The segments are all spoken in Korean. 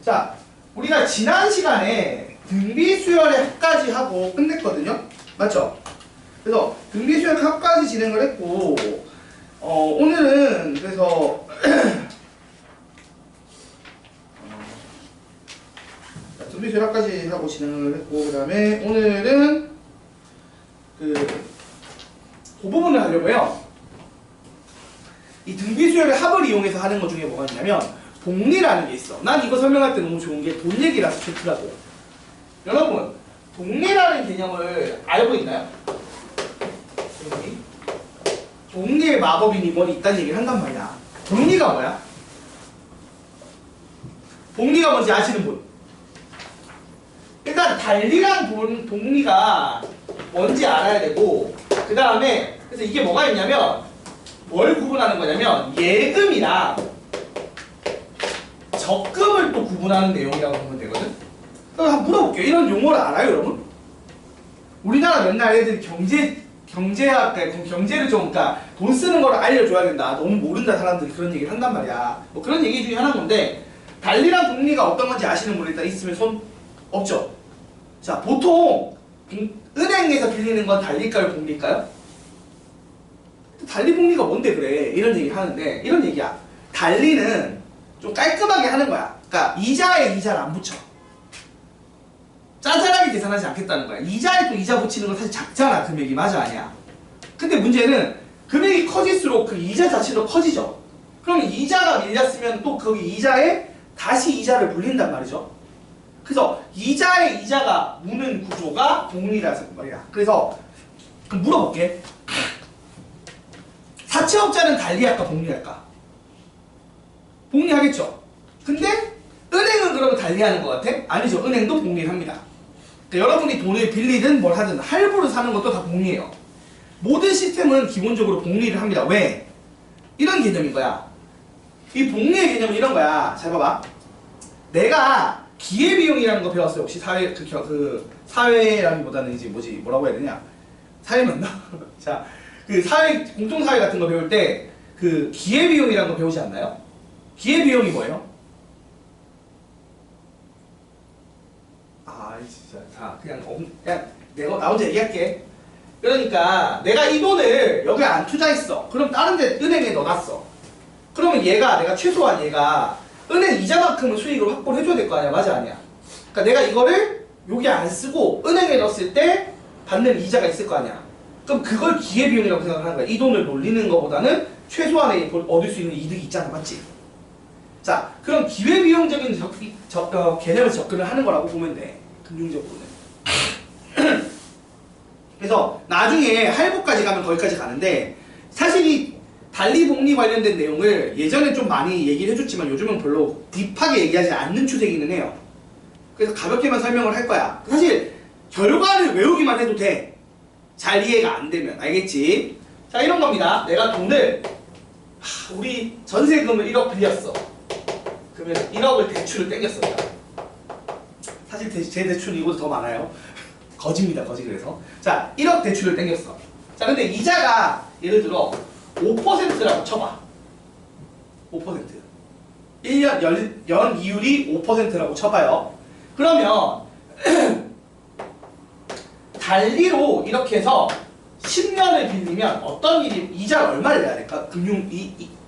자, 우리가 지난 시간에 등비수열의 합까지 하고 끝냈거든요. 맞죠? 그래서 등비수열 합까지 진행을 했고 오늘은 그래서 등비수열 합까지 하고 진행을 했고 그 다음에 오늘은 그 부분을 하려고요. 이 등비수열의 합을 이용해서 하는 것 중에 뭐가 있냐면 복리라는 게 있어. 난 이거 설명할 때 너무 좋은 게 돈 얘기라서 좋더라고. 여러분, 복리라는 개념을 알고 있나요? 복리의 마법이니 뭐니 있다는 얘기를 한단 말이야. 복리가 뭐야? 복리가 뭔지 아시는 분? 일단 달리랑 복리가 뭔지 알아야 되고 그 다음에 그래서 이게 뭐가 있냐면 뭘 구분하는 거냐면 예금이랑 적금을 또 구분하는 내용이라고 보면 되거든. 그럼 한번 물어볼게요. 이런 용어를 알아요, 여러분? 우리나라 맨날 애들이 경제학, 경제를 좀, 그러니까 돈 쓰는 걸 알려줘야 된다. 너무 모른다 사람들이 그런 얘기를 한단 말이야. 뭐 그런 얘기 중에 하나인 건데 달리랑 복리가 어떤 건지 아시는 분 일단 있으면 손 없죠? 자, 보통 은행에서 빌리는 건 달릴까요, 복리일까요? 달리 복리가 뭔데 그래? 이런 얘기 하는데 이런 얘기야. 달리는 좀 깔끔하게 하는 거야. 그러니까 이자에 이자를 안 붙여. 짠짠하게 계산하지 않겠다는 거야. 이자에 또 이자 붙이는 건 사실 작잖아. 금액이 맞아 아니야. 근데 문제는 금액이 커질수록 그 이자 자체도 커지죠. 그럼 이자가 밀렸으면 또 그 이자에 다시 이자를 물린단 말이죠. 그래서 이자에 이자가 무는 구조가 복리라서 말이야. 그래서 그럼 물어볼게. 사채업자는 달리할까 복리할까? 복리하겠죠. 근데 은행은 그러면 달리하는 것 같아? 아니죠. 은행도 복리를 합니다. 그러니까 여러분이 돈을 빌리든 뭘 하든 할부로 사는 것도 다 복리예요. 모든 시스템은 기본적으로 복리를 합니다. 왜? 이런 개념인 거야. 이 복리의 개념은 이런 거야. 잘 봐봐. 내가 기회비용이라는 거 배웠어요. 혹시 사회라기보다는 이제 뭐라고 해야 되냐? 사회 맞나? 자, 그 공통사회 같은 거 배울 때 그 기회비용이라는 거 배우지 않나요? 기회비용이 뭐예요? 아, 진짜. 자, 그냥 내가 나 혼자 얘기할게. 그러니까 내가 이 돈을 여기 안 투자했어. 그럼 다른 데 은행에 넣어놨어. 그러면 내가 최소한 은행 이자만큼은 수익을 확보를 해줘야 될 거 아니야. 맞아 아니야? 그러니까 내가 이거를 여기 안 쓰고 은행에 넣었을 때 받는 이자가 있을 거 아니야. 그럼 그걸 기회비용이라고 생각하는 거야. 이 돈을 놀리는 것보다는 최소한의 얻을 수 있는 이득이 있잖아. 맞지? 자, 그럼 기회비용적인 개념에서 접근을 하는 거라고 보면 돼. 금융적으로는. 그래서 나중에 할부까지 가면 거기까지 가는데 사실 이 달리복리 관련된 내용을 예전에 좀 많이 얘기를 해줬지만 요즘은 별로 딥하게 얘기하지 않는 추세기는 해요. 그래서 가볍게만 설명을 할 거야. 사실 결과를 외우기만 해도 돼. 잘 이해가 안 되면. 알겠지? 자, 이런 겁니다. 내가 돈을 우리 전세금을 1억 빌렸어. 그러면 1억을 대출을 땡겼어요. 사실 제 대출은 이보다 더 많아요. 거짓입니다. 거짓. 그래서 자, 1억 대출을 땡겼어. 자, 근데 이자가 예를 들어 5%라고 쳐봐. 5%. 1년 연 이율이 5%라고 쳐봐요. 그러면 달리로 이렇게 해서 10년을 빌리면 어떤 일이 이자를 얼마를 내야 될까?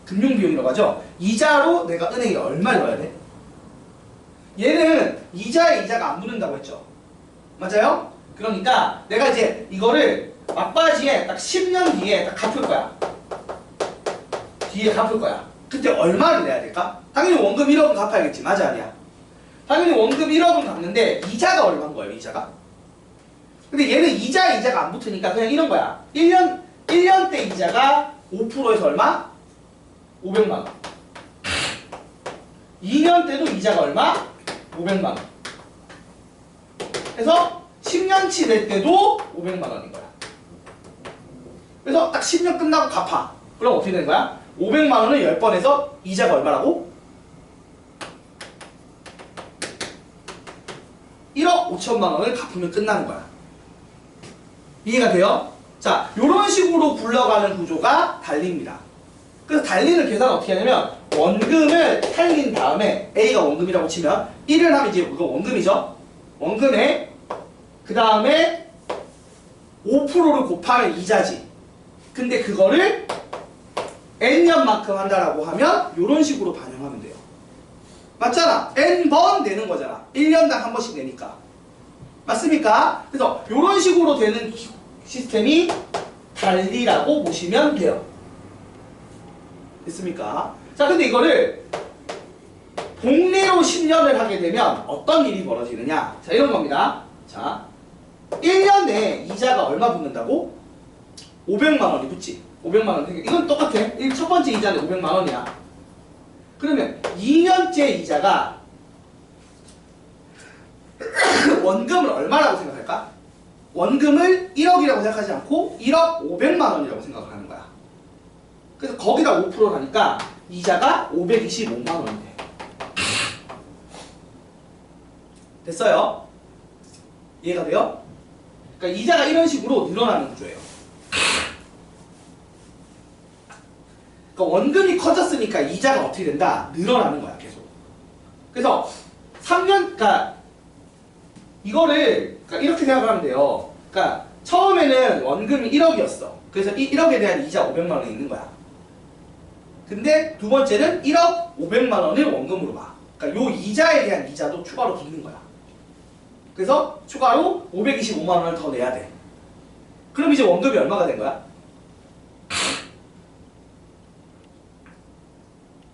금융비용이라고 하죠. 이자로 내가 은행에 얼마를 넣어야 돼? 얘는 이자에 이자가 안 붙는다고 했죠. 맞아요? 그러니까 내가 이제 이거를 막바지에 딱 10년 뒤에 딱 갚을 거야. 뒤에 갚을 거야. 그때 얼마를 내야 될까? 당연히 원금 1억은 갚아야겠지. 맞아 아니야? 당연히 원금 1억은 갚는데 이자가 얼마인 거예요? 이자가? 근데 얘는 이자에 이자가 안 붙으니까 그냥 이런 거야. 1년 때 이자가 5%에서 얼마? 500만 원. 2년 때도 이자가 얼마? 500만 원. 그래서 10년치 될 때도 500만 원인 거야. 그래서 딱 10년 끝나고 갚아. 그럼 어떻게 되는 거야? 500만 원을 10번 해서 이자가 얼마라고? 1억 5천만 원을 갚으면 끝나는 거야. 이해가 돼요? 자, 요런 식으로 굴러가는 구조가 달리입니다. 그래서 달리는 계산 어떻게 하냐면 원금을 살린 다음에 A가 원금이라고 치면 1을 하면 이제 그거 원금이죠. 원금에 그 다음에 5%를 곱하면 이자지. 근데 그거를 n년만큼 한다라고 하면 이런 식으로 반영하면 돼요. 맞잖아. n번 내는 거잖아. 1년당 한 번씩 내니까. 맞습니까? 그래서 이런 식으로 되는 시스템이 달리라고 보시면 돼요. 됐습니까? 자, 근데 이거를 복리로 10년을 하게 되면 어떤 일이 벌어지느냐? 자, 이런 겁니다. 자, 1년 내에 이자가 얼마 붙는다고? 500만 원이 붙지. 500만 원. 이건 똑같아. 첫 번째 이자는 500만 원이야. 그러면 2년째 이자가 원금을 얼마라고 생각할까? 원금을 1억이라고 생각하지 않고 1억 500만 원이라고 생각을 하는 거야. 그래서 거기다 5%를 하니까 이자가 525만 원이 돼. 됐어요? 이해가 돼요? 그러니까 이자가 이런 식으로 늘어나는 구조예요. 그러니까 원금이 커졌으니까 이자가 어떻게 된다? 늘어나는 거야, 계속. 그래서 3년, 그러니까 이거를 그러니까 이렇게 생각하면 돼요. 그러니까 처음에는 원금이 1억이었어. 그래서 이 1억에 대한 이자 500만 원이 있는 거야. 근데 두 번째는 1억 500만 원을 원금으로 봐. 그러니까 요 이자에 대한 이자도 추가로 붙는 거야. 그래서 추가로 525만 원을 더 내야 돼. 그럼 이제 원금이 얼마가 된 거야?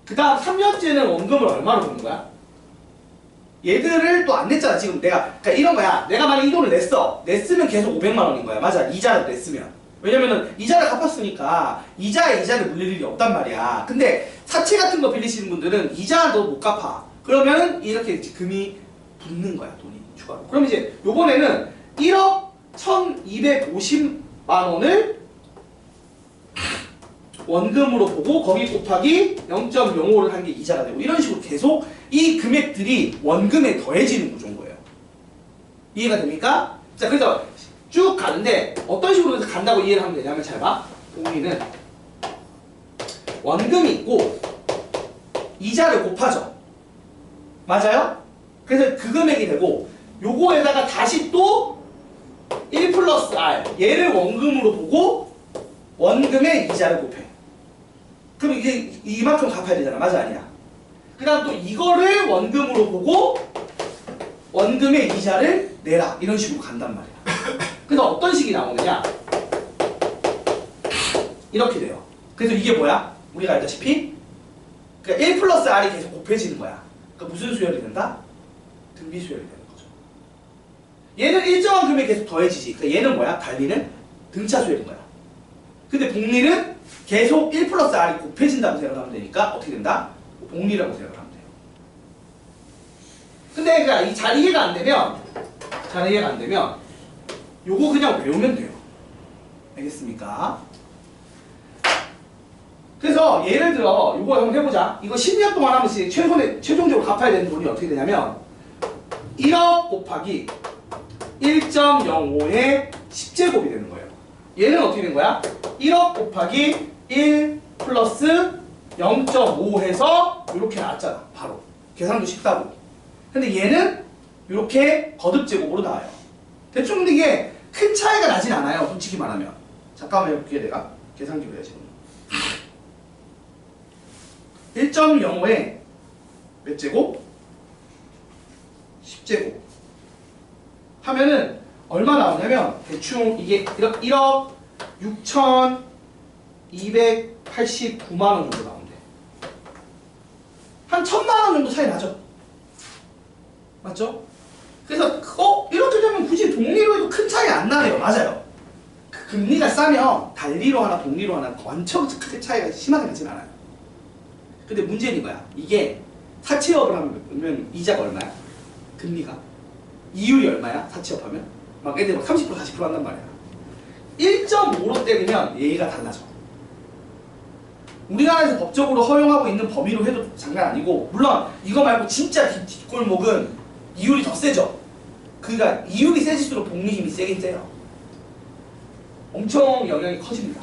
그 다음 3년째는 원금을 얼마로 보는 거야? 얘들을 또 안 냈잖아. 지금 내가 그러니까 이런 거야. 내가 만약 이 돈을 냈으면 계속 500만 원인 거야. 맞아. 이자를 냈으면. 왜냐면은 이자를 갚았으니까 이자에 이자를 물릴 일이 없단 말이야. 근데 사채 같은 거 빌리시는 분들은 이자도 못 갚아. 그러면은 이렇게 금이 붙는 거야. 돈이 추가로. 그럼 이제 요번에는 1억 1250만 원을 원금으로 보고 거기 곱하기 0.05를 한 게 이자가 되고 이런 식으로 계속 이 금액들이 원금에 더해지는 구조인 거예요. 이해가 됩니까? 자, 그래서 쭉 가는데 어떤 식으로 간다고 이해를 하면 되냐면 잘 봐. 복리는 원금이 있고 이자를 곱하죠. 맞아요? 그래서 그 금액이 되고 요거에다가 다시 또 1 플러스 R 얘를 원금으로 보고 원금의 이자를 곱해. 그럼 이게 이만큼 갚아야 되잖아. 맞아 아니야? 그 다음 또 이거를 원금으로 보고 원금의 이자를 내라. 이런 식으로 간단 말이야. 그래서 어떤 식이 나오느냐? 이렇게 돼요. 그래서 이게 뭐야? 우리가 알다시피 그러니까 1 플러스 R이 계속 곱해지는 거야. 그러니까 무슨 수열이 된다? 등비 수열이 되는 거죠. 얘는 일정한 금액이 계속 더해지지. 그러니까 얘는 뭐야? 달리는 등차 수열인 거야. 근데 복리는 계속 1 플러스 R이 곱해진다고 생각하면 되니까 어떻게 된다? 복리라고 생각을 하면 돼요. 근데 그러니까 잘 이해가 안 되면 요거 그냥 외우면 돼요. 알겠습니까? 그래서 예를 들어 요거 한번 해보자. 이거 10년 동안 하면 최종적으로 갚아야 되는 돈이 어떻게 되냐면 1억 곱하기 1.05의 10제곱이 되는 거예요. 얘는 어떻게 된 거야? 1억 곱하기 1 플러스 0.5 해서 이렇게 나왔잖아. 바로 계산도 쉽다고. 근데 얘는 이렇게 거듭제곱으로 나와요. 대충 근데 이게 큰 차이가 나진 않아요. 솔직히 말하면. 잠깐만 해볼게. 내가 계산기로 해야지. 1.05에 몇 제곱? 10제곱 하면은 얼마 나오냐면 대충 이게 1억 6,289만 원 정도 나온대. 한 1,000만 원 정도 차이 나죠? 맞죠? 그래서 이렇게 되면 굳이 복리로 해도 큰 차이 안 나네요. 맞아요. 그 금리가 싸면 달리로 하나 복리로 하나 완전 크게 차이가 심하게 나진 않아요. 근데 문제는 이거야. 이게 사채업을 하면 이자가 얼마야? 금리가. 이율이 얼마야? 사채업 하면? 막 애들 막 30% 40% 한단 말이야. 1.5로 때리면 얘가 달라져. 우리나라에서 법적으로 허용하고 있는 범위로 해도 장난 아니고, 물론 이거 말고 진짜 뒷골목은 이율이 더 세죠. 그러니까 이율이 세질수록 복리 힘이 세긴 세요. 엄청 영향이 커집니다.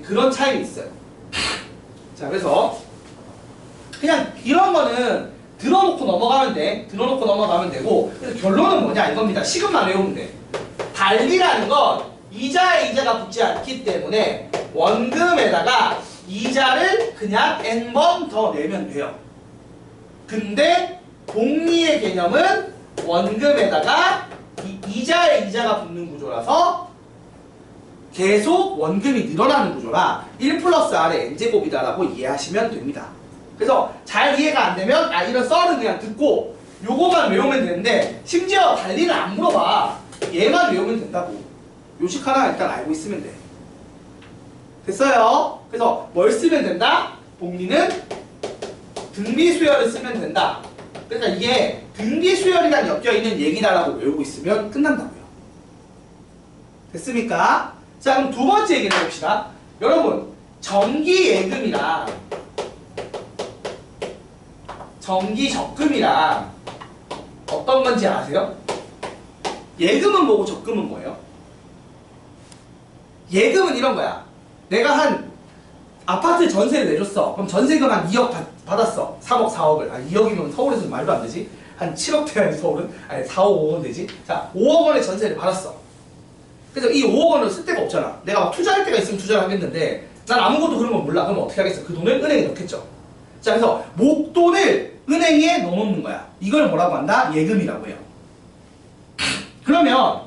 그런 차이가 있어요. 자, 그래서 그냥 이런 거는 들어놓고 넘어가면 돼. 들어놓고 넘어가면 되고. 그래서 결론은 뭐냐 이겁니다. 식은만 외우면 돼. 달리라는 건 이자에 이자가 붙지 않기 때문에 원금에다가 이자를 그냥 n번 더 내면 돼요. 근데 복리의 개념은 원금에다가 이자에 이자가 붙는 구조라서 계속 원금이 늘어나는 구조라 1 플러스 R의 n제곱이다라고 이해하시면 됩니다. 그래서 잘 이해가 안 되면 이런 썰은 그냥 듣고 요거만 외우면 되는데 심지어 달리는 안 물어봐. 얘만 외우면 된다고. 요식 하나 일단 알고 있으면 돼. 됐어요? 그래서 뭘 쓰면 된다? 복리는 등비수열을 쓰면 된다. 그러니까 이게 등비수열이랑 엮여있는 얘기다라고 외우고 있으면 끝난다고요. 됐습니까? 자, 그럼 두 번째 얘기를 해봅시다. 여러분, 정기예금이랑 정기적금이랑 어떤 건지 아세요? 예금은 뭐고 적금은 뭐예요? 예금은 이런 거야. 내가 한 아파트 전세를 내줬어. 그럼 전세금 한 2억 받았어. 3억, 4억을. 2억이면 서울에서는 말도 안 되지. 한 7억 돼야 서울은. 아니 4억, 5억 되지. 자, 5억 원의 전세를 받았어. 그래서 이 5억 원을 쓸 데가 없잖아. 내가 막 투자할 데가 있으면 투자를 하겠는데 난 아무것도 그런 건 몰라. 그럼 어떻게 하겠어? 그 돈을 은행에 넣겠죠. 자, 그래서 목돈을 은행에 넣어놓는 거야. 이걸 뭐라고 한다? 예금이라고 해요. 그러면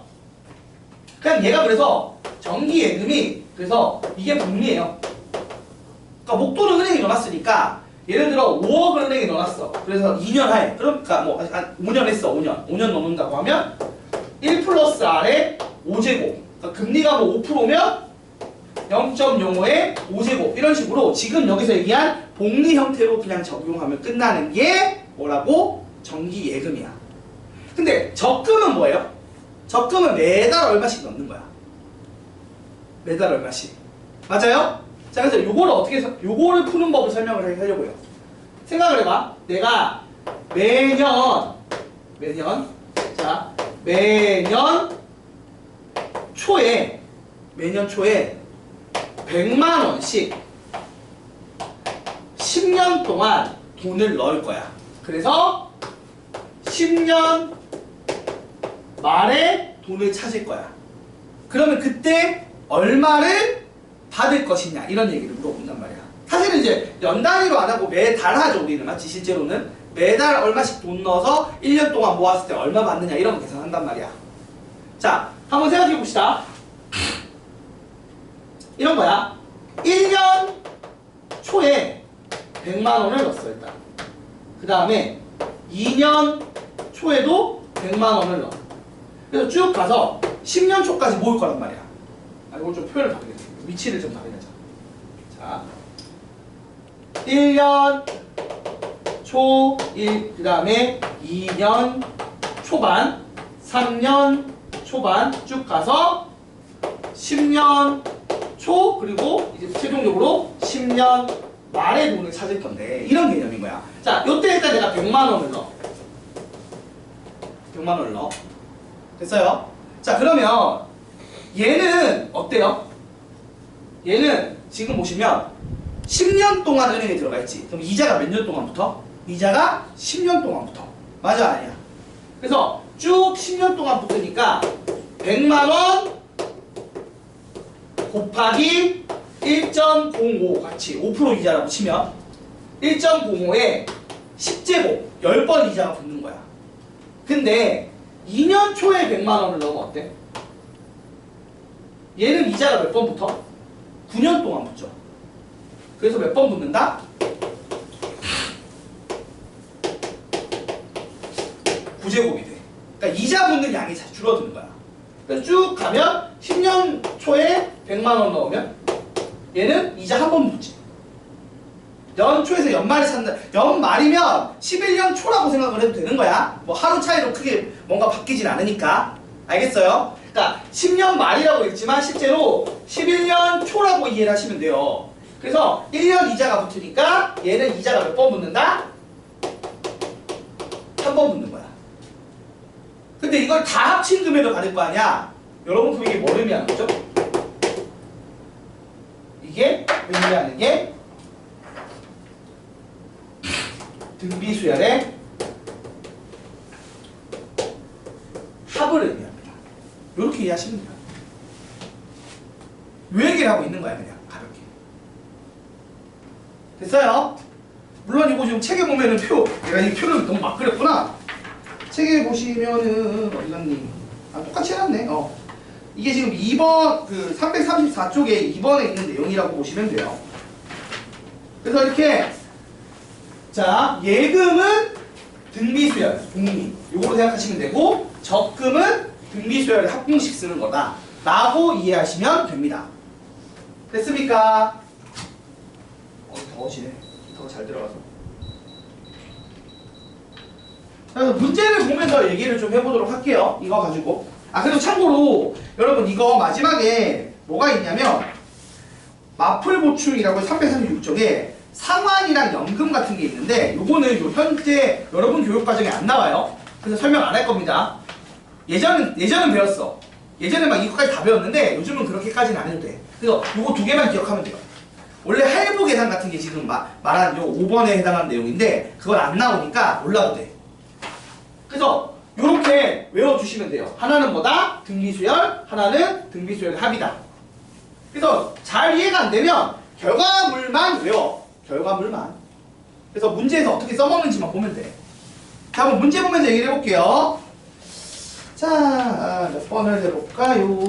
그냥 얘가 그래서 정기예금이 그래서 이게 복리예요. 그러니까 목돈을 은행에 넣어놨으니까 예를 들어 5억을 은행에 넣어놨어. 그래서 2년 하에 그러니까 뭐 한 5년 했어. 5년 넣는다고 하면 1 플러스 R의 5제곱 그러니까 금리가 뭐 5%면 0.05의 5제곱 이런 식으로 지금 여기서 얘기한 복리 형태로 그냥 적용하면 끝나는 게 뭐라고? 정기예금이야. 근데 적금은 뭐예요? 적금은 매달 얼마씩 넣는 거야. 매달 얼마씩. 맞아요? 자, 그래서 요거를 푸는 법을 설명을 하려고요. 생각을 해봐. 내가 매년 초에 100만 원씩 10년 동안 돈을 넣을 거야. 그래서 10년 말에 돈을 찾을 거야. 그러면 그때 얼마를 받을 것이냐 이런 얘기를 물어본단 말이야. 사실은 이제 연 단위로 안 하고 매달 하죠. 우리는 맞지? 실제로는 매달 얼마씩 돈 넣어서 1년 동안 모았을 때 얼마 받느냐 이런 거 계산한단 말이야. 자, 한번 생각해 봅시다. 이런 거야. 1년 초에 100만 원을 넣었어 일단. 그 다음에 2년 초에도 100만 원을 넣어. 그래서 쭉 가서 10년 초까지 모을 거란 말이야. 이걸 좀 표현을 바꾸겠다. 위치를 좀 바꾸자. 자, 1년 초 1, 그 다음에 2년 초반, 3년 초반 쭉 가서 10년 초 그리고 이제 최종적으로 10년 말에 돈을 찾을 건데 이런 개념인 거야. 자, 요때 일단 내가 100만 원을 넣어. 100만 원을 넣어. 됐어요? 자, 그러면 얘는 어때요? 얘는 지금 보시면 10년 동안 은행에 들어가 있지. 그럼 이자가 몇 년 동안부터? 이자가 10년 동안부터. 맞아, 아니야? 그래서 쭉 10년 동안 붙으니까 100만 원 곱하기 1.05 같이 5% 이자라고 치면 1.05에 10제곱 10번 이자가 붙는 거야. 근데 2년 초에 100만 원을 넣으면 어때? 얘는 이자가 몇 번 붙어? 9년 동안 붙죠. 그래서 몇 번 붙는다? 9제곱이 돼. 그러니까 이자 붙는 양이 줄어드는 거야. 그래서 쭉 가면 10년 초에 100만 원 넣으면 얘는 이자 한 번 붙지. 연초에서 연말에 찾는다. 연말이면 11년 초라고 생각을 해도 되는 거야. 뭐 하루 차이로 크게 뭔가 바뀌진 않으니까. 알겠어요? 그러니까 10년 말이라고 했지만 실제로 11년 초라고 이해를 하시면 돼요. 그래서 1년 이자가 붙으니까 얘는 이자가 몇 번 붙는다? 한 번 붙는 거야. 근데 이걸 다 합친 금액을 받을 거 아니야? 여러분 그럼 이게 뭘 의미하는 거죠? 이게 의미하는 게 등비수열의 합을 의미합니다. 이렇게 이해하시면 돼요. 요 얘기를 하고 있는 거야 그냥 가볍게. 됐어요? 물론 이거 지금 책에 보면은 내가 이 표를 너무 막 그렸구나. 책에 보시면은 어디 갔니? 아 똑같이 해놨네. 이게 지금 2번 그 334쪽에 2번에 있는 내용이라고 보시면 돼요. 그래서 이렇게 자 예금은 등비수열, 복리 요거로 생각하시면 되고 적금은 등비수열의 합공식 쓰는 거다 라고 이해하시면 됩니다. 됐습니까? 더워지네. 더 잘 들어가서. 그래서 문제를 보면서 얘기를 좀 해보도록 할게요. 이거 가지고. 그리고 참고로 여러분 이거 마지막에 뭐가 있냐면 마플 보충이라고 336쪽에 상환이랑 연금 같은 게 있는데 요거는 요 현재 여러분 교육과정에 안 나와요. 그래서 설명 안 할 겁니다. 예전은 배웠어. 예전에 막 이거까지 다 배웠는데 요즘은 그렇게까지는 안 해도 돼. 그래서 요거 두 개만 기억하면 돼요. 원래 할부 계산 같은 게 지금 말한 요 5번에 해당하는 내용인데 그건 안 나오니까 몰라도 돼. 그래서 요렇게 외워주시면 돼요. 하나는 뭐다? 등비수열, 하나는 등비수열의 합이다. 그래서 잘 이해가 안 되면 결과물만 외워. 결과물만. 그래서 문제에서 어떻게 써먹는지만 보면 돼. 자, 한번 문제 보면서 얘기를 해볼게요. 자, 몇 번을 해볼까요?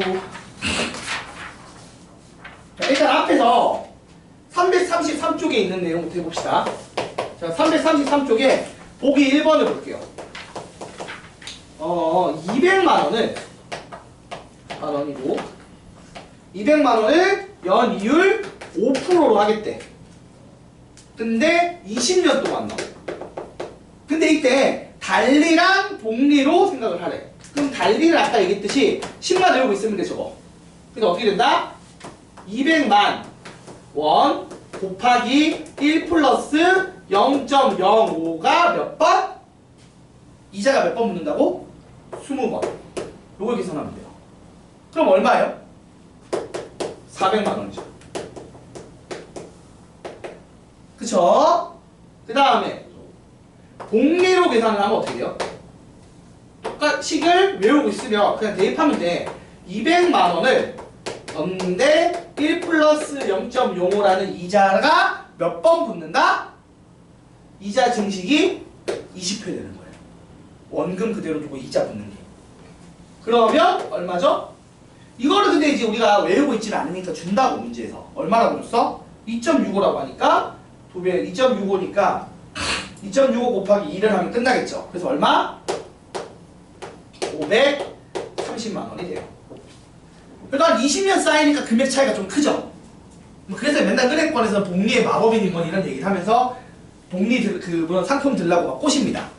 자, 일단 앞에서 333쪽에 있는 내용부터 해봅시다. 자, 333쪽에 보기 1번을 볼게요. 200만원을 만원이고 200만원을 연이율 5%로 하겠대. 근데 20년 동안 나와. 근데 이때 달리랑 복리로 생각을 하래. 그럼 달리를 아까 얘기했듯이 10만 외우고 있으면 돼 저거. 그래서 어떻게 된다? 200만 원 곱하기 1 플러스 0.05가 몇 번? 이자가 몇 번 붙는다고? 20번. 요걸 계산하면 돼요. 그럼 얼마예요? 400만 원이죠. 그쵸? 그 다음에 복리로 계산을 하면 어떻게 돼요? 식을 외우고 있으면 그냥 대입하면 돼. 200만 원을 넣는데 1 플러스 0.05라는 이자가 몇 번 붙는다? 이자 증식이 20회 되는 거예요. 원금 그대로 두고 이자 붙는 게. 그러면 얼마죠? 이거를 근데 이제 우리가 외우고 있지는 않으니까 준다고 문제에서. 얼마라고 줬어? 2.65라고 하니까 2배 2.65니까 2.65 곱하기 2를 하면 끝나겠죠. 그래서 얼마? 530만 원이 돼요. 그러니까 20년 쌓이니까 금액 차이가 좀 크죠. 그래서 맨날 은행권에서 복리의 마법인 건 이런 얘기를 하면서 복리 물론 상품 들라고 막 꼬십니다.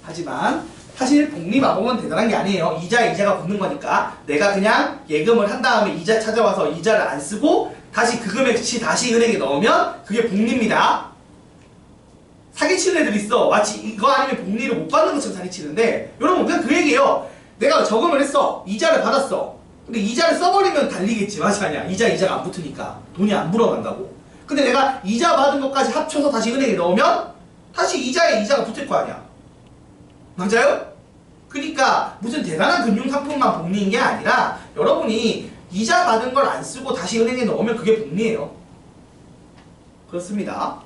하지만 사실 복리 마법은 대단한 게 아니에요. 이자가 붙는 거니까 내가 그냥 예금을 한 다음에 이자 찾아와서 이자를 안 쓰고 다시 그 금액치 다시 은행에 넣으면 그게 복리입니다. 사기치는 애들 있어. 마치 이거 아니면 복리를 못 받는 것처럼 사기치는데 여러분 그냥 그 얘기예요. 내가 저금을 했어. 이자를 받았어. 근데 이자를 써버리면 달리겠지. 맞지 않냐? 이자가 안 붙으니까 돈이 안 불어난다고. 근데 내가 이자 받은 것까지 합쳐서 다시 은행에 넣으면 다시 이자에 이자가 붙을 거 아니야. 맞아요? 그러니까 무슨 대단한 금융상품만 복리인 게 아니라 여러분이 이자 받은 걸 안 쓰고 다시 은행에 넣으면 그게 복리예요. 그렇습니다.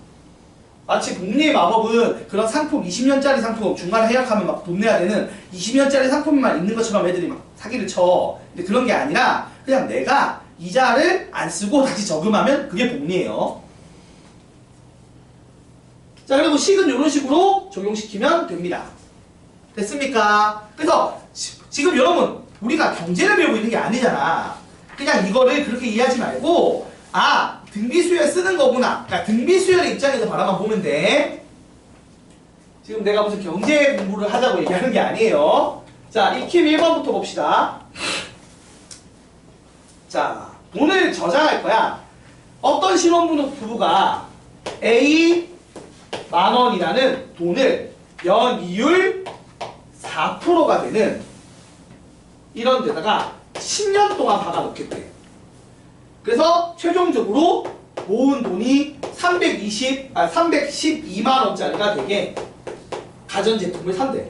마치 복리의 마법은 그런 상품 20년짜리 상품 중간에 해약하면 막 돈 내야 되는 20년짜리 상품만 있는 것처럼 애들이 막 사기를 쳐. 근데 그런 게 아니라 그냥 내가 이자를 안 쓰고 다시 저금하면 그게 복리예요. 자, 그리고 식은 이런 식으로 적용시키면 됩니다. 됐습니까? 그래서 지금 여러분 우리가 경제를 배우고 있는 게 아니잖아. 그냥 이거를 그렇게 이해하지 말고 등비수열 쓰는 거구나. 그러니까 등비수열의 입장에서 바라만 보면 돼. 지금 내가 무슨 경제 공부를 하자고 얘기하는 게 아니에요. 자, 익힘 1번부터 봅시다. 자, 돈을 저장할 거야. 어떤 신혼부부가 A 만원이라는 돈을 연이율 4%가 되는 이런 데다가 10년 동안 박아놓겠대. 그래서 최종적으로 모은 돈이 312만 원짜리가 되게 가전제품을 산대.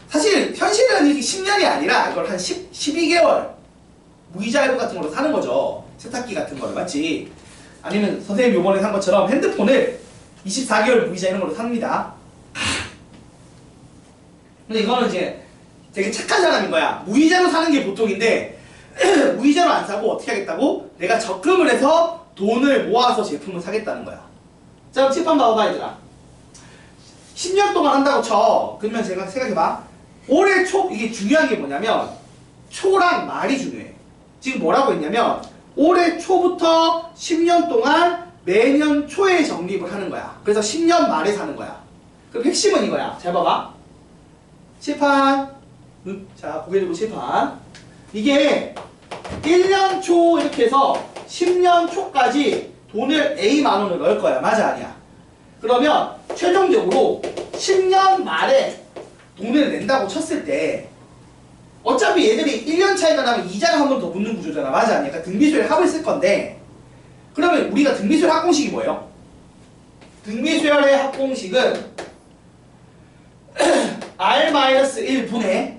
사실 현실은 이게 10년이 아니라 이걸 한 12개월 무이자 할부 같은 걸로 사는 거죠. 세탁기 같은 거를 맞지? 아니면 선생님 요번에 산 것처럼 핸드폰을 24개월 무이자 이런 걸로 삽니다. 근데 이거는 이제 되게 착한 사람인 거야. 무이자로 사는 게 보통인데 무이자로 안 사고 어떻게 하겠다고? 내가 적금을 해서 돈을 모아서 제품을 사겠다는 거야. 자, 그럼 팁 한번 봐봐 얘들아. 10년 동안 한다고 쳐. 그러면 제가 생각해봐. 올해 초, 이게 중요한 게 뭐냐면 초랑 말이 중요해. 지금 뭐라고 했냐면 올해 초부터 10년 동안 매년 초에 적립을 하는 거야. 그래서 10년 말에 사는 거야. 그럼 핵심은 이거야. 잘 봐봐. 칠판. 자, 고개 들고 칠판. 이게 1년 초 이렇게 해서 10년 초까지 돈을 A만 원을 넣을 거야. 맞아, 아니야? 그러면 최종적으로 10년 말에 돈을 낸다고 쳤을 때 어차피 얘들이 1년 차이가 나면 이자가 한 번 더 붙는 구조잖아. 맞아, 아니야? 그러니까 등비수열 합을 쓸 건데 그러면 우리가 등비수열 합공식이 뭐예요? 등비수열의 합공식은 R-1분의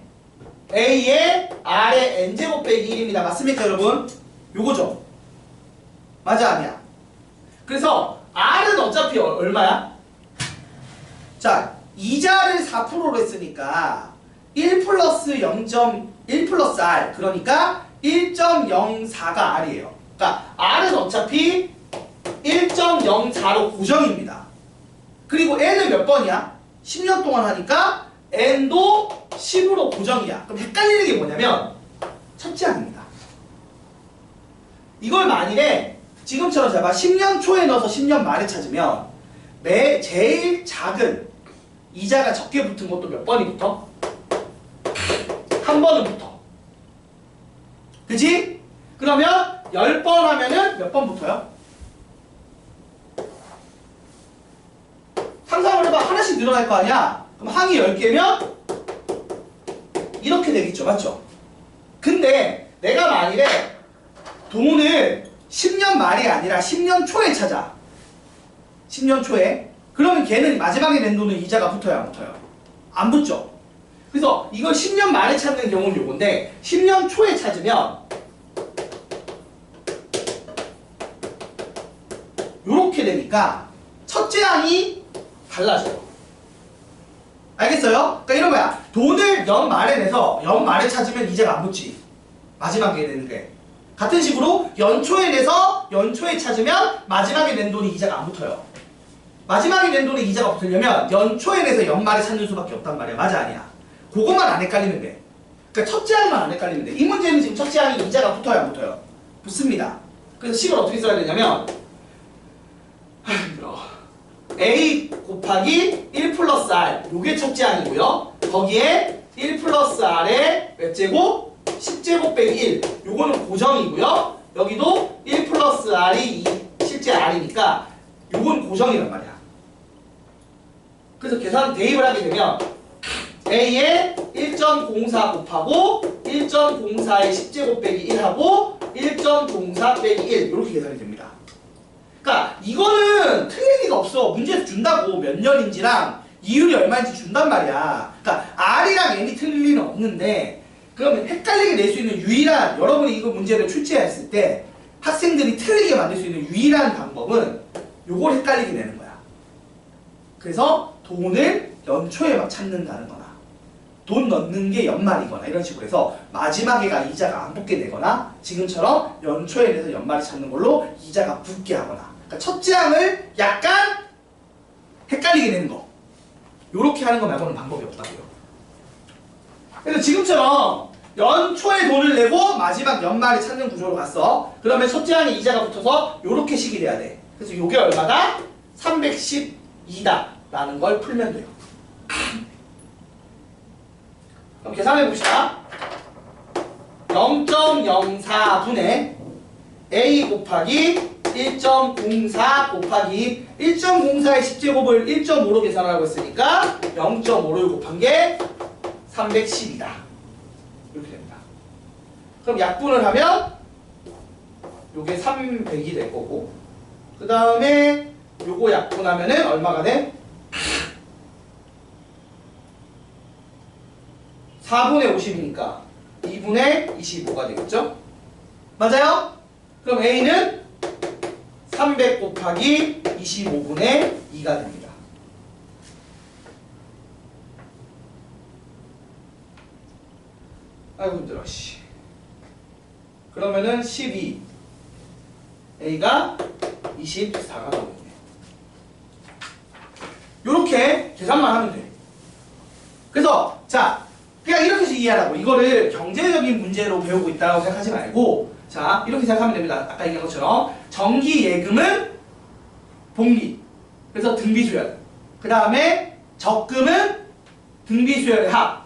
A의 R의 N제곱 빼기 1입니다. 맞습니까, 여러분? 요거죠? 맞아, 아니야? 그래서 R은 어차피 얼마야? 자, 이자를 4%로 했으니까 1 플러스 0.1 플러스 R, 그러니까 1.04가 R이에요. 그러니까 R은 어차피 1.04로 고정입니다. 그리고 N은 몇 번이야? 10년 동안 하니까 N도 10으로 고정이야. 그럼 헷갈리는 게 뭐냐면 첫째 항입니다. 이걸 만일에 지금처럼 잘 봐. 10년 초에 넣어서 10년 말에 찾으면 제일 작은 이자가 적게 붙은 것도 몇 번이 붙어? 한 번은 붙어. 그치? 그러면 10번 하면은 몇 번 붙어요? 상상을 해봐. 하나씩 늘어날 거 아니야? 그럼 항이 10개면 이렇게 되겠죠. 맞죠? 근데 내가 만일에 돈을 10년 말이 아니라 10년 초에 찾아. 10년 초에. 그러면 걔는 마지막에 낸 돈은 이자가 붙어요, 안 붙어요? 안 붙죠? 그래서 이걸 10년 말에 찾는 경우는 요건데 10년 초에 찾으면 요렇게 되니까 첫째 항이 달라져요. 알겠어요? 그러니까 이런 거야. 돈을 연 말에 내서 연 말에 찾으면 이자가 안 붙지. 마지막에 내는 게. 같은 식으로 연초에 내서 연초에 찾으면 마지막에 낸 돈이 이자가 안 붙어요. 마지막에 낸 돈에 이자가 붙으려면 연초에 내서 연말에 찾는 수밖에 없단 말이야. 맞아, 아니야? 그것만 안 헷갈리면 돼. 그러니까 첫째 항만 안 헷갈리면 돼. 이 문제는 지금 첫째 항이 이자가 붙어요, 안 붙어요? 붙습니다. 그래서 식을 어떻게 써야 되냐면 힘들어. A 곱하기 1 플러스 R, 요게 첫째 항이고요. 거기에 1 플러스 R의 몇 제곱? 10제곱 빼기 1, 요거는 고정이고요. 여기도 1 플러스 R이 실제 R이니까 요건 고정이란 말이야. 그래서 계산 대입을 하게 되면 A에 1.04 곱하고 1.04의 10제곱 빼기 1하고 1.04 빼기 1 이렇게 계산이 됩니다. 그러니까 이거는 틀릴 리가 없어. 문제에서 준다고 몇 년인지랑 이율이 얼마인지 준단 말이야. 그러니까 R이랑 N이 틀릴 리는 없는데 그러면 헷갈리게 낼 수 있는 유일한, 여러분이 이거 문제를 출제했을 때 학생들이 틀리게 만들 수 있는 유일한 방법은 요걸 헷갈리게 내는 거야. 그래서 돈을 연초에 막 찾는다는 거나 돈 넣는 게 연말이거나 이런 식으로 해서 마지막에가 이자가 안 붙게 되거나 지금처럼 연초에 내서 연말에 찾는 걸로 이자가 붙게 하거나, 그러니까 첫째 항을 약간 헷갈리게 내는 거, 요렇게 하는 거 말고는 방법이 없다고요. 그래서 지금처럼 연초에 돈을 내고 마지막 연말에 찾는 구조로 갔어. 그러면 첫째 항에 이자가 붙어서 요렇게 식이 돼야 돼. 그래서 요게 얼마다? 312다 라는 걸 풀면 돼요. 그럼 계산해 봅시다. 0.04분의 A 곱하기 1.04 곱하기 1.04의 10제곱을 1.5로 계산하라고 했으니까 0.5를 곱한 게 310이다. 이렇게 됩니다. 그럼 약분을 하면 요게 300이 될 거고, 그 다음에 요거 약분하면은 얼마가 돼? 4분의 50이니까 2분의 25가 되겠죠? 맞아요? 그럼 A는 300 곱하기 25분의 2가 됩니다. 아이고 힘들어 씨. 그러면은 12 A가 24가 나오겠네. 요렇게 계산만 하면 돼. 그래서 자 그냥 이렇게 해서 이해하라고. 이거를 경제적인 문제로 배우고 있다고 생각하지 말고 자 이렇게 생각하면 됩니다. 아까 얘기한 것처럼 정기 예금은 복리, 그래서 등비수열, 그 다음에 적금은 등비수열의 합.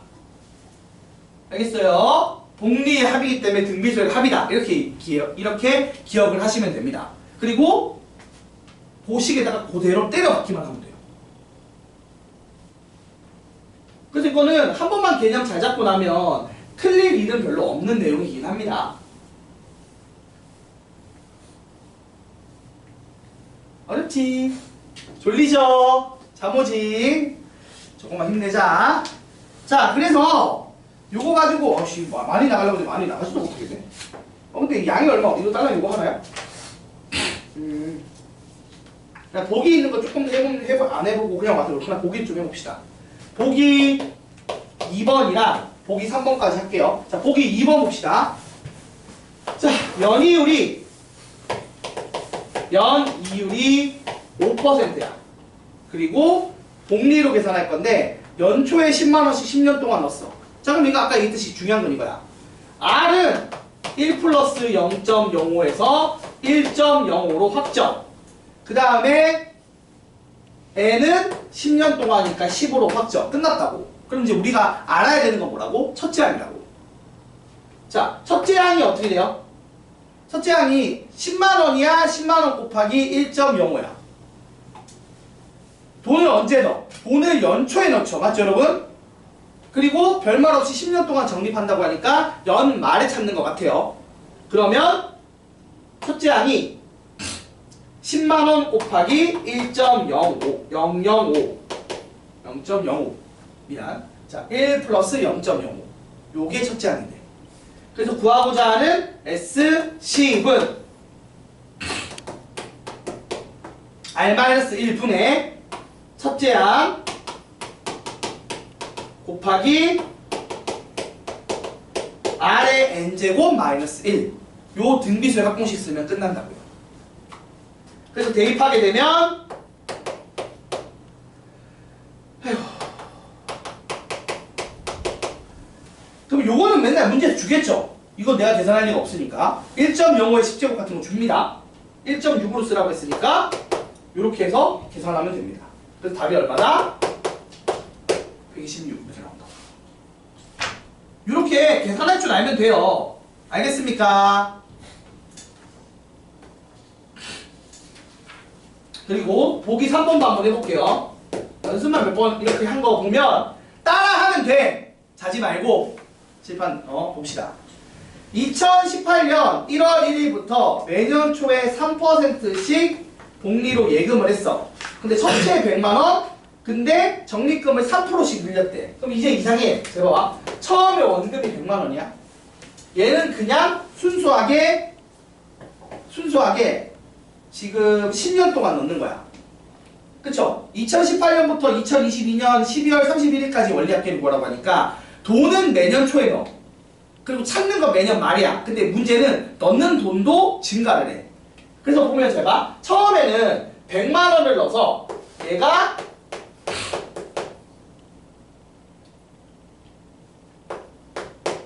알겠어요? 복리의 합이기 때문에 등비수열의 합이다. 이렇게 기억을 하시면 됩니다. 그리고 보식에다가 그대로 때려 박기만 하면 돼요. 그래서 이거는 한 번만 개념 잘 잡고 나면 틀릴 일은 별로 없는 내용이긴 합니다. 어렵지? 졸리죠? 잠 오지? 조금만 힘내자. 자, 그래서 요거 가지고 많이 나가려고 하는데 많이 나가지도 못하게 돼. 근데 양이 얼마? 이거 달러 이거 하나요? 그냥 보기 있는 거 조금 안 해보고 그냥 와서 그냥 보기 좀 해봅시다. 보기 2번이랑 보기 3번까지 할게요. 자, 보기 2번 봅시다. 자, 연이율이 5%야. 그리고 복리로 계산할 건데 연초에 10만원씩 10년 동안 넣었어. 자, 그럼 이거 아까 얘기했듯이 중요한 건 이거야. R은 1 플러스 0.05에서 1.05로 확정. 그 다음에 N은 10년 동안이니까 15로 확정. 끝났다고. 그럼 이제 우리가 알아야 되는 건 뭐라고? 첫째 항이라고. 자, 첫째 항이 어떻게 돼요? 첫째 항이 10만원이야? 10만원 곱하기 1.05야. 돈을 언제 넣어? 돈을 연초에 넣죠. 맞죠, 여러분? 그리고 별말 없이 10년 동안 적립한다고 하니까 연말에 찾는 것 같아요. 그러면 첫째 항이 10만원 곱하기 1.05 0.05 미안. 자, 1 플러스 0.05 요게 첫째 항인데, 그래서 구하고자 하는 S10은 R-1분의 첫째 항 곱하기 R의 N제곱 마이너스 1. 요 등비수열 합공식 쓰면 끝난다고요. 그래서 대입하게 되면 그럼 요거는 맨날 문제에서 주겠죠? 이거 내가 계산할 리가 없으니까 1.05의 10제곱 같은 거 줍니다. 1.6으로 쓰라고 했으니까 요렇게 해서 계산하면 됩니다. 그래서 답이 얼마다? 126 이렇게 나온다. 요렇게 계산할 줄 알면 돼요. 알겠습니까? 그리고 보기 3번도 한번 해볼게요. 연습만 몇 번 이렇게 한 거 보면 따라하면 돼. 자지 말고 칠판 봅시다. 2018년 1월 1일부터 매년 초에 3%씩 복리로 예금을 했어. 근데 첫째 100만원, 근데 적립금을 3%씩 늘렸대. 그럼 이제 이상해. 제가 봐. 처음에 원금이 100만원이야. 얘는 그냥 순수하게 지금 10년 동안 넣는 거야. 그쵸? 2018년부터 2022년 12월 31일까지 원리합계를 구하라고 하니까 돈은 매년 초에 넣어. 그리고 찾는 건 매년 말이야. 근데 문제는 넣는 돈도 증가를 해. 그래서 보면 잘 봐. 처음에는 100만원을 넣어서 얘가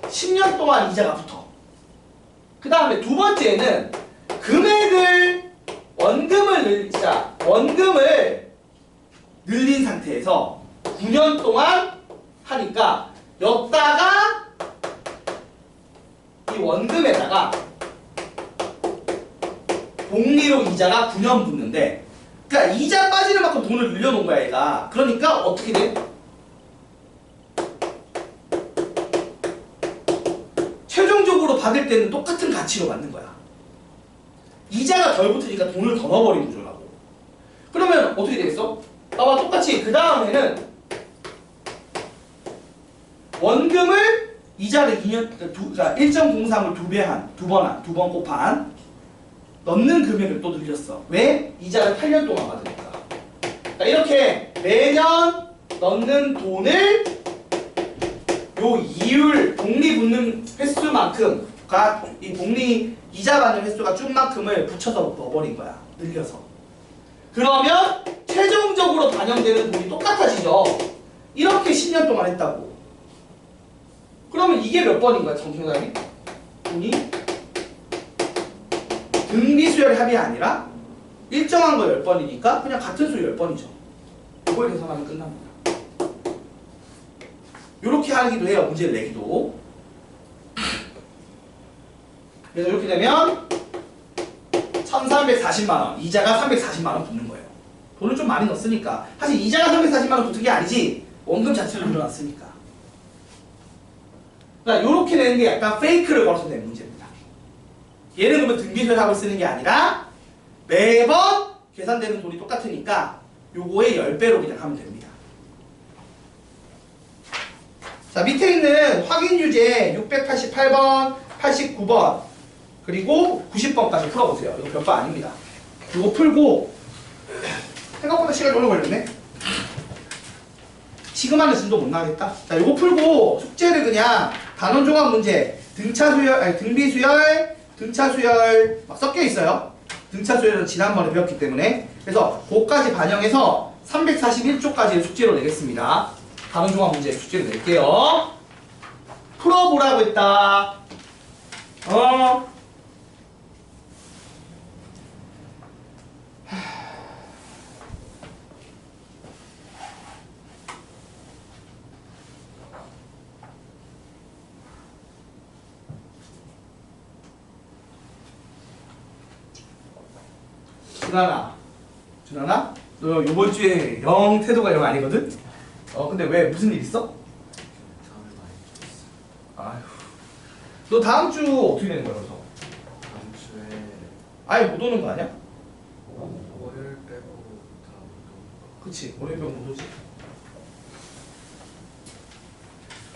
(10년) 동안 이자가 붙어. 그 다음에 두 번째는 금액을 원금을 늘린 상태에서 9년 동안 하니까 였다가 이 원금에다가 복리로 이자가 9년 붙는데, 그러니까 이자 빠지는 만큼 돈을 늘려놓은 거야 얘가. 그러니까 어떻게 돼? 최종적으로 받을 때는 똑같은 가치로 받는 거야. 이자가 덜 붙으니까 돈을 더 넣어버린 구조라고. 그러면 어떻게 되겠어? 봐봐, 똑같이 그 다음에는 원금을 이자를 2년, 그러니까 1.03을 두 번 곱한 넣는 금액을 또 늘렸어. 왜? 이자를 8년 동안 받으니까. 그러니까 이렇게 매년 넣는 돈을 요 이율 복리 붙는 횟수만큼, 이 복리 이자 받는 횟수가 준 만큼을 붙여서 넣어버린 거야. 늘려서. 그러면 최종적으로 반영되는 돈이 똑같아지죠. 이렇게 10년 동안 했다고. 그러면 이게 몇 번인 거야, 정평사님? 돈이 등비수열 합이 아니라 일정한 거 10번이니까 그냥 같은 수 10번이죠. 이걸 계산하면 끝납니다. 이렇게 하기도 해요. 문제를 내기도. 그래서 이렇게 되면 1340만원, 이자가 340만원 붙는 거예요. 돈을 좀 많이 넣었으니까. 사실 이자가 340만원 붙은 게 아니지, 원금 자체를 늘어났으니까. 그러니까 이렇게 되는 게 약간 페이크를 걸어서 낸 문제입니다. 얘는 그러면 등비수열합을 쓰는 게 아니라 매번 계산되는 돈이 똑같으니까 요거의 10배로 그냥 하면 됩니다. 자, 밑에 있는 확인유제 688번, 89번, 그리고 90번까지 풀어보세요. 이거 별거 아닙니다. 이거 풀고 생각보다 시간이 오래 걸렸네. 시그마는 진도 못 나가겠다. 자, 이거 풀고 숙제를 그냥 단원 종합 문제, 등비수열, 등차수열 막 섞여 있어요. 등차수열은 지난번에 배웠기 때문에. 그래서 그거까지 반영해서 341쪽까지 숙제로 내겠습니다. 단원 종합 문제 숙제로 낼게요. 풀어보라고 했다. 준하나? 너 요번 주에 영 태도가 영 아니거든? 근데 왜 무슨 일 있어? 아휴. 너 다음 주 어떻게 되는 거야, 그래서? 다음 주에 아예 못 오는 거 아니야? 월요일 빼고 다 못 그치, 월요일 못 오지.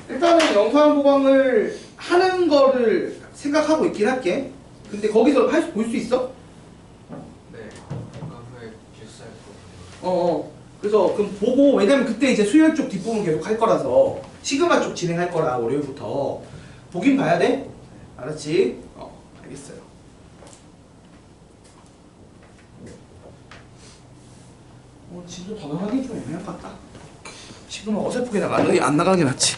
일단은 영상 보강을 하는 거를 생각하고 있긴 할게. 근데 거기서 볼 수 있어? 오고. 네. 건강 후에 기숙사에 보고. 그래서 그럼 보고, 왜냐면 그때 이제 수요일 쪽 뒷부분 계속 할 거라서 시그마 쪽 진행할 거라 월요일부터 보긴 봐야 돼? 알았지? 알겠어요. 진도 단어하기 좀 애매한 것 같다. 시그마 어설프게 나가, 안 나가는 게 낫지.